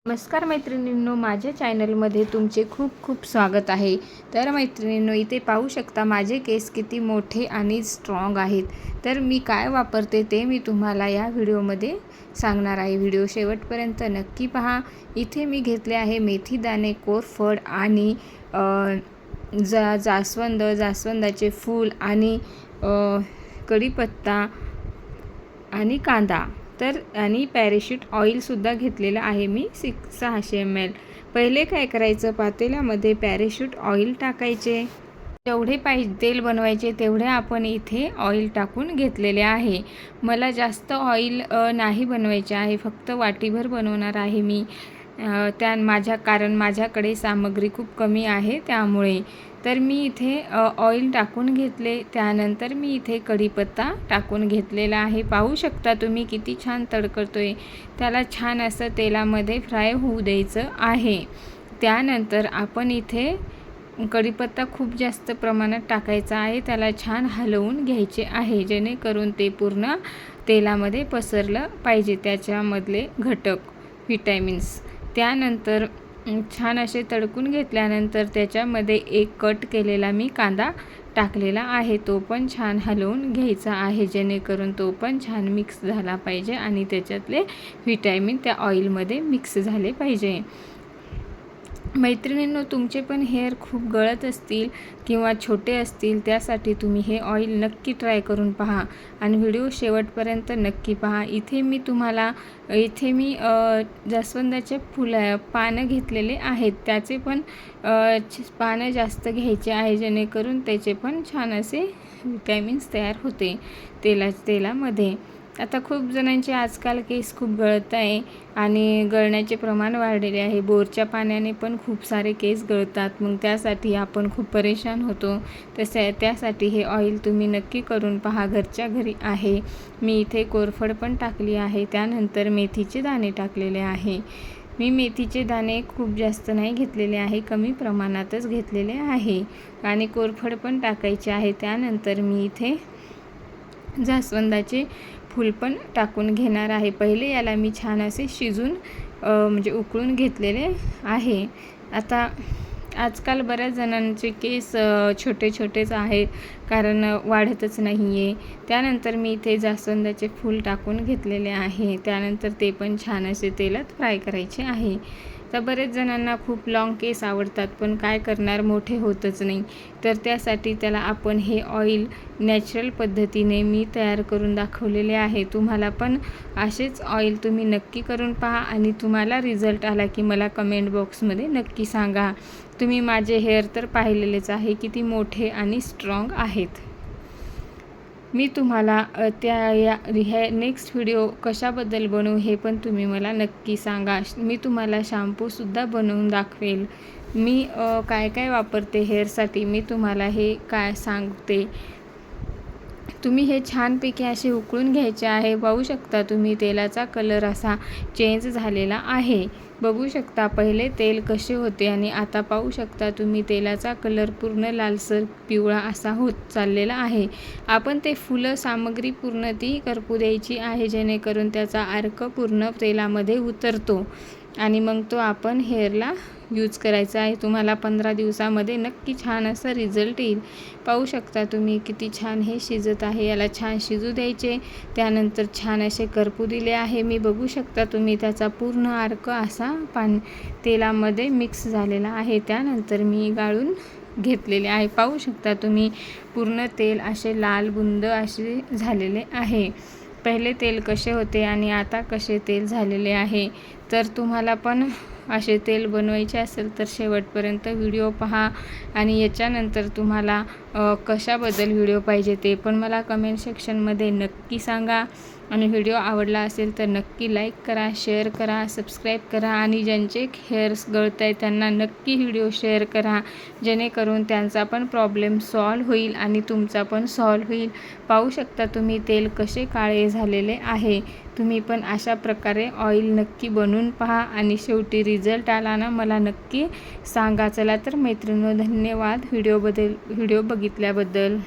नमस्कार मैत्रिणींनो, माझ्या चॅनलमध्ये तुमचे खूप खूप स्वागत आहे। तर मैत्रिणींनो, इथे पाहू शकता माझे केस किती मोठे आणि स्ट्रॉंग आहेत। तर मी काय वापरते ते मी तुम्हाला या व्हिडिओमध्ये सांगणार आहे। व्हिडिओ शेवटपर्यंत नक्की पहा। इथे मी घेतले आहे मेथी दाणे, कोरफड आणि जास्वंदाचे फूल आणि कढीपत्ता आणि कांदा आणि पॅराशूट ऑइलसुद्धा घेतलेलं आहे मी 600 ml। पहिले काय करायचं, पातेल्यामध्ये पॅराशूट ऑइल टाकायचे। जेवढे तेल बनवायचे तेवढे आपण इथे ऑइल टाकून घेतलेले आहे। मला जास्त ऑइल नाही बनवायचे आहे, फक्त वाटीभर बनवणार आहे मी। कारण माझ्याकडे सामग्री खूप कमी आहे त्यामुळे। तर मी इथे ऑइल टाकून घेतले। त्यानंतर मी इथे कढीपत्ता टाकून घेतलेला आहे। पाहू शकता तुम्ही किती छान तडकतोय। त्याला छान असं तेलामध्ये फ्राय होऊ द्यायचं आहे। त्यानंतर आपण इथे कढीपत्ता खूप जास्त प्रमाणात टाकायचा आहे। त्याला छान हलवून घ्यायचे आहे, जेणेकरून ते पूर्ण तेलामध्ये पसरलं पाहिजे, त्याच्यामधले घटक, व्हिटॅमिन्स। त्यानंतर छान असे तडकून घेतल्यानंतर त्याच्यामध्ये एक कट केलेला मी कांदा टाकलेला आहे। तो पण छान हलवून घ्यायचा आहे, जेणेकरून तो पण छान मिक्स झाला पाहिजे आणि त्याच्यातले व्हिटॅमिन त्या ऑइलमध्ये मिक्स झाले पाहिजे। मैत्रिणींनो, तुमचे पण हेअर खूप गळत असतील किंवा छोटे असतील, त्यासाठी तुम्ही हे ऑइल नक्की ट्राय करून पहा आणि व्हिडिओ शेवटपर्यंत नक्की पहा। इथे मी जास्वंदाचे पानं घेतलेले आहेत। त्याचे पण पानं जास्त घ्यायचे आहे, जेणेकरून त्याचे पण छान असे व्हिटॅमिन्स तयार होते तेलामध्ये। आता खूप जणांचे आजकाल केस खूप गळत आहे आणि गळण्याचे प्रमाण वाढलेले आहे। बोरच्या पाण्याने पण खूप सारे केस गळतात, मग त्यासाठी आपण खूप परेशान होतो। त्यासाठी हे ऑइल तुम्ही नक्की करून पहा, घरच्या घरी आहे। मी इथे कोरफड पण टाकली आहे। त्यानंतर मेथीचे दाणे टाकलेले आहे। मी मेथीचे दाणे खूप जास्त नाही घेतलेले आहे, कमी प्रमाणातच घेतलेले आहे आणि कोरफड पण टाकायचे आहे। त्यानंतर मी इथे जास्वंदाचे फूल पण टाकून घेणार आहे। पहिले याला मी छान असे उकळून घेतलेले आहे। आता आजकाल बऱ्याच जणांचे केस छोटे छोटेच आहेत, कारण वाढतच नाही आहे। त्यानंतर मी इथे जास्वंदाचे फूल टाकून घेतलेले आहे। त्यानंतर ते पण छान असे तेलात फ्राय करायचे आहे। तर बरेच जणांना खूप लॉंग केस आवडतात, पण काय करणार, मोठे होतच नाही। तर त्यासाठी त्याला आपण हे ऑइल नॅचरल पद्धतीने मी तयार करून दाखवलेले आहे। तुम्हाला पण असेच ऑइल तुम्ही नक्की करून पहा आणि तुम्हाला रिझल्ट आला की मला कमेंट बॉक्समध्ये नक्की सांगा। तुम्ही माझे हेअर तर पाहिलेलेच आहे, किती मोठे आणि स्ट्रॉंग आहेत। मी तुम्हाला नेक्स्ट व्हिडिओ कशाबद्दल बनवू हे पण तुम्ही मला नक्की सांगा। मी तुम्हाला शॅम्पूसुद्धा बनवून दाखवेल। मी काय काय वापरते हेअरसाठी मी तुम्हाला हे काय सांगते। तुम्ही हे छानपैकी असे उकळून घ्यायचे आहे। पाहू शकता तुम्ही तेलाचा कलर असा चेंज झालेला आहे। बघू शकता पहिले तेल कसे होते आणि आता पाहू शकता तुम्ही तेलाचा कलर पूर्ण लालसर पिवळा असा होत चाललेला आहे। आपण ते सामग्री पूर्ण ती करपू द्यायची आहे, जेणेकरून त्याचा अर्क पूर्ण तेलामध्ये उतरतो आणि मग तो आपण हेअरला यूज करायचा आहे। तुम्हाला 15 दिवसामध्ये नक्की छान असा रिझल्ट येईल। पाहू शकता तुम्ही किती छान हे शिजत आहे। याला छान शिजू द्यायचे। त्यानंतर छान असे करपू दिले आहे मी। बघू शकता तुम्ही त्याचा पूर्ण अर्क असा तेलामध्ये मिक्स झालेला आहे। त्यानंतर मी गाळून घेतलेले आहे। पाहू शकता तुम्ही पूर्ण तेल असे लाल बुंद असे झालेले आहे। पहिले तेल कसे होते आणि आता कसे तेल झालेले आहे। तर तुम्हाला पण असे तेल बनवायचे असेल तर शेवटपर्यंत व्हिडिओ पहा आणि याच्यानंतर तुम्हाला कशाबद्दल व्हिडिओ पाहिजे ते पण मला कमेंट सेक्शनमध्ये नक्की सांगा। आणि व्हिडिओ आवडला असेल तर नक्की लाईक करा, शेअर करा, सबस्क्राईब करा आणि ज्यांचे हेअर्स गळत आहे त्यांना नक्की व्हिडिओ शेअर करा, जेणेकरून त्यांचा पण प्रॉब्लेम सॉल्व्ह होईल आणि तुमचा पण सॉल्व्ह होईल। पाहू शकता तुम्ही तेल कसे काळे झालेले आहे। तुम्ही पण अशा प्रकारे ऑइल नक्की बनवून पहा आणि शेवटी रिझल्ट आला ना मला नक्की सांगा। चला तर मैत्रिणींनो, धन्यवाद व्हिडिओ बघितल्याबद्दल।